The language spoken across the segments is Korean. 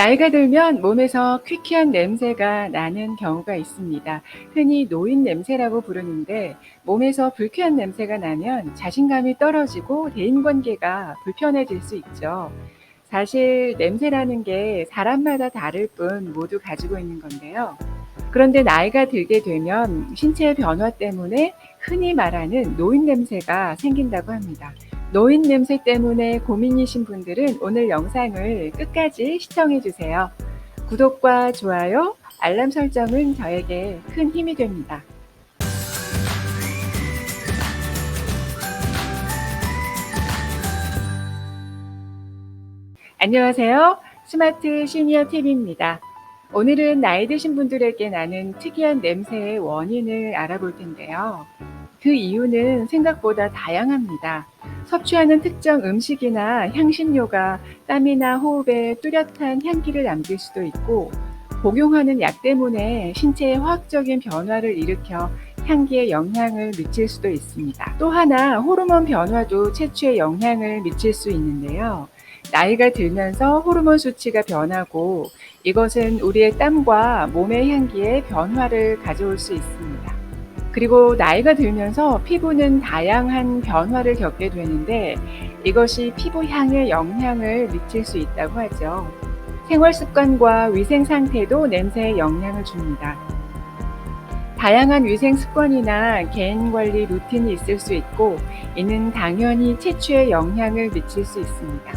나이가 들면 몸에서 퀴퀴한 냄새가 나는 경우가 있습니다. 흔히 노인 냄새라고 부르는데 몸에서 불쾌한 냄새가 나면 자신감이 떨어지고 대인관계가 불편해질 수 있죠. 사실 냄새라는 게 사람마다 다를 뿐 모두 가지고 있는 건데요. 그런데 나이가 들게 되면 신체 변화 때문에 흔히 말하는 노인 냄새가 생긴다고 합니다. 노인 냄새 때문에 고민이신 분들은 오늘 영상을 끝까지 시청해 주세요. 구독과 좋아요, 알람 설정은 저에게 큰 힘이 됩니다. 안녕하세요. 스마트 시니어 TV입니다. 오늘은 나이 드신 분들에게 나는 특이한 냄새의 원인을 알아볼 텐데요. 그 이유는 생각보다 다양합니다. 섭취하는 특정 음식이나 향신료가 땀이나 호흡에 뚜렷한 향기를 남길 수도 있고, 복용하는 약 때문에 신체에 화학적인 변화를 일으켜 향기에 영향을 미칠 수도 있습니다. 또 하나, 호르몬 변화도 채취에 영향을 미칠 수 있는데요. 나이가 들면서 호르몬 수치가 변하고 이것은 우리의 땀과 몸의 향기에 변화를 가져올 수 있습니다. 그리고 나이가 들면서 피부는 다양한 변화를 겪게 되는데 이것이 피부 향에 영향을 미칠 수 있다고 하죠. 생활 습관과 위생 상태도 냄새에 영향을 줍니다. 다양한 위생 습관이나 개인 관리 루틴이 있을 수 있고 이는 당연히 채취에 영향을 미칠 수 있습니다.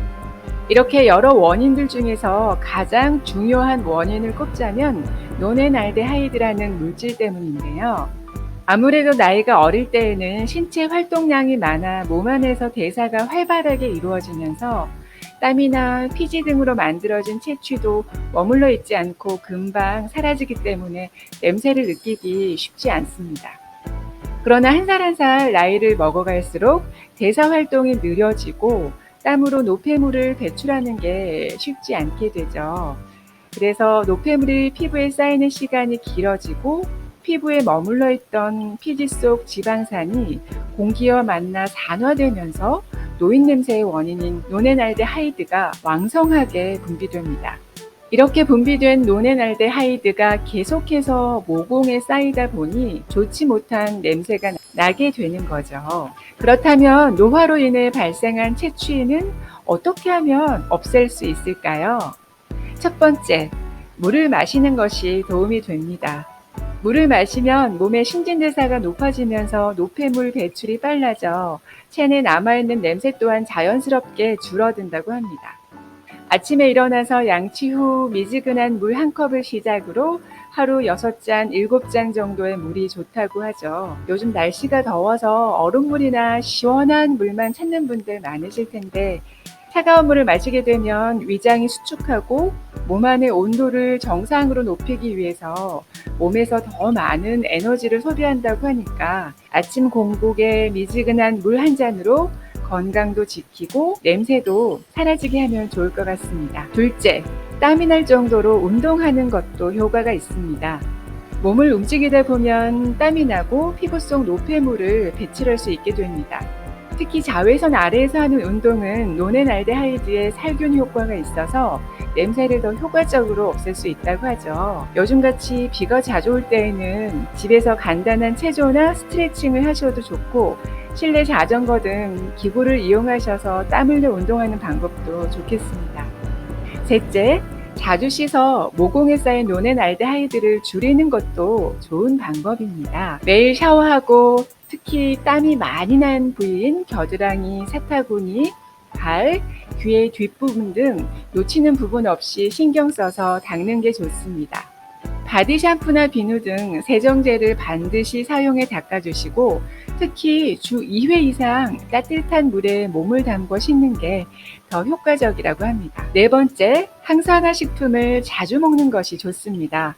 이렇게 여러 원인들 중에서 가장 중요한 원인을 꼽자면 노넨알데하이드라는 물질 때문인데요. 아무래도 나이가 어릴 때에는 신체 활동량이 많아 몸 안에서 대사가 활발하게 이루어지면서 땀이나 피지 등으로 만들어진 채취도 머물러 있지 않고 금방 사라지기 때문에 냄새를 느끼기 쉽지 않습니다. 그러나 한 살 한 살 나이를 먹어갈수록 대사 활동이 느려지고 땀으로 노폐물을 배출하는 게 쉽지 않게 되죠. 그래서 노폐물이 피부에 쌓이는 시간이 길어지고 피부에 머물러 있던 피지 속 지방산이 공기와 만나 산화되면서 노인 냄새의 원인인 노넨알데하이드가 왕성하게 분비됩니다. 이렇게 분비된 노넨알데하이드가 계속해서 모공에 쌓이다 보니 좋지 못한 냄새가 나게 되는 거죠. 그렇다면 노화로 인해 발생한 채취는 어떻게 하면 없앨 수 있을까요? 첫 번째, 물을 마시는 것이 도움이 됩니다. 물을 마시면 몸의 신진대사가 높아지면서 노폐물 배출이 빨라져 체내 남아있는 냄새 또한 자연스럽게 줄어든다고 합니다. 아침에 일어나서 양치 후 미지근한 물 한 컵을 시작으로 하루 6잔, 7잔 정도의 물이 좋다고 하죠. 요즘 날씨가 더워서 얼음물이나 시원한 물만 찾는 분들 많으실 텐데 차가운 물을 마시게 되면 위장이 수축하고 몸 안의 온도를 정상으로 높이기 위해서 몸에서 더 많은 에너지를 소비한다고 하니까 아침 공복에 미지근한 물 한 잔으로 건강도 지키고 냄새도 사라지게 하면 좋을 것 같습니다. 둘째, 땀이 날 정도로 운동하는 것도 효과가 있습니다. 몸을 움직이다 보면 땀이 나고 피부 속 노폐물을 배출할 수 있게 됩니다. 특히 자외선 아래에서 하는 운동은 노넨알데하이드의 살균 효과가 있어서 냄새를 더 효과적으로 없앨 수 있다고 하죠. 요즘같이 비가 자주 올 때에는 집에서 간단한 체조나 스트레칭을 하셔도 좋고 실내 자전거 등 기구를 이용하셔서 땀 흘려 운동하는 방법도 좋겠습니다. 셋째, 자주 씻어 모공에 쌓인 노넨알데하이드를 줄이는 것도 좋은 방법입니다. 매일 샤워하고 특히 땀이 많이 난 부위인 겨드랑이, 사타구니, 발, 귀의 뒷부분 등 놓치는 부분 없이 신경 써서 닦는 게 좋습니다. 바디 샴푸나 비누 등 세정제를 반드시 사용해 닦아주시고 특히 주 2회 이상 따뜻한 물에 몸을 담궈 씻는 게 더 효과적이라고 합니다. 네 번째, 항산화 식품을 자주 먹는 것이 좋습니다.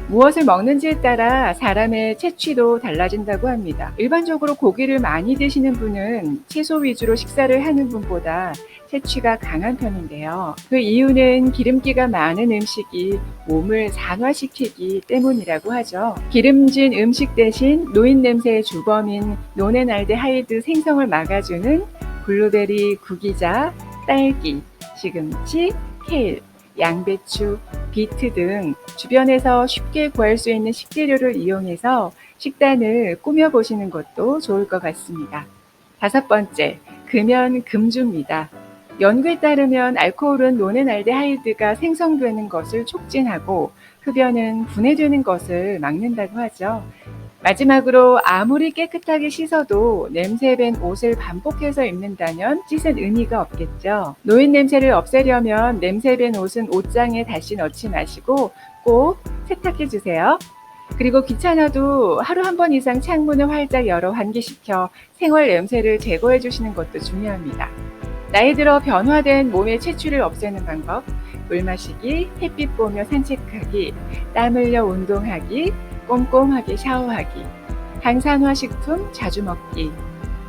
무엇을 먹는지에 따라 사람의 채취도 달라진다고 합니다. 일반적으로 고기를 많이 드시는 분은 채소 위주로 식사를 하는 분보다 채취가 강한 편인데요. 그 이유는 기름기가 많은 음식이 몸을 산화시키기 때문이라고 하죠. 기름진 음식 대신 노인 냄새의 주범인 노넨알데하이드 생성을 막아주는 블루베리, 구기자, 딸기, 시금치, 케일, 양배추, 비트 등 주변에서 쉽게 구할 수 있는 식재료를 이용해서 식단을 꾸며보시는 것도 좋을 것 같습니다. 다섯 번째, 금연 금주입니다. 연구에 따르면 알코올은 노는알데하이드가 생성되는 것을 촉진하고 흡연은 분해되는 것을 막는다고 하죠. 마지막으로 아무리 깨끗하게 씻어도 냄새 밴 옷을 반복해서 입는다면 씻은 의미가 없겠죠. 노인 냄새를 없애려면 냄새 밴 옷은 옷장에 다시 넣지 마시고 꼭 세탁해 주세요. 그리고 귀찮아도 하루 한 번 이상 창문을 활짝 열어 환기시켜 생활 냄새를 제거해 주시는 것도 중요합니다. 나이 들어 변화된 몸의 채취를 없애는 방법, 물 마시기, 햇빛 보며 산책하기, 땀 흘려 운동하기, 꼼꼼하게 샤워하기, 항산화 식품 자주 먹기,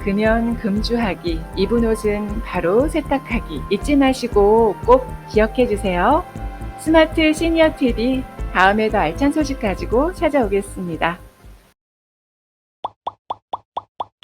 금연 금주하기, 입은 옷은 바로 세탁하기 잊지 마시고 꼭 기억해 주세요. 스마트 시니어 TV 다음에 더 알찬 소식 가지고 찾아오겠습니다.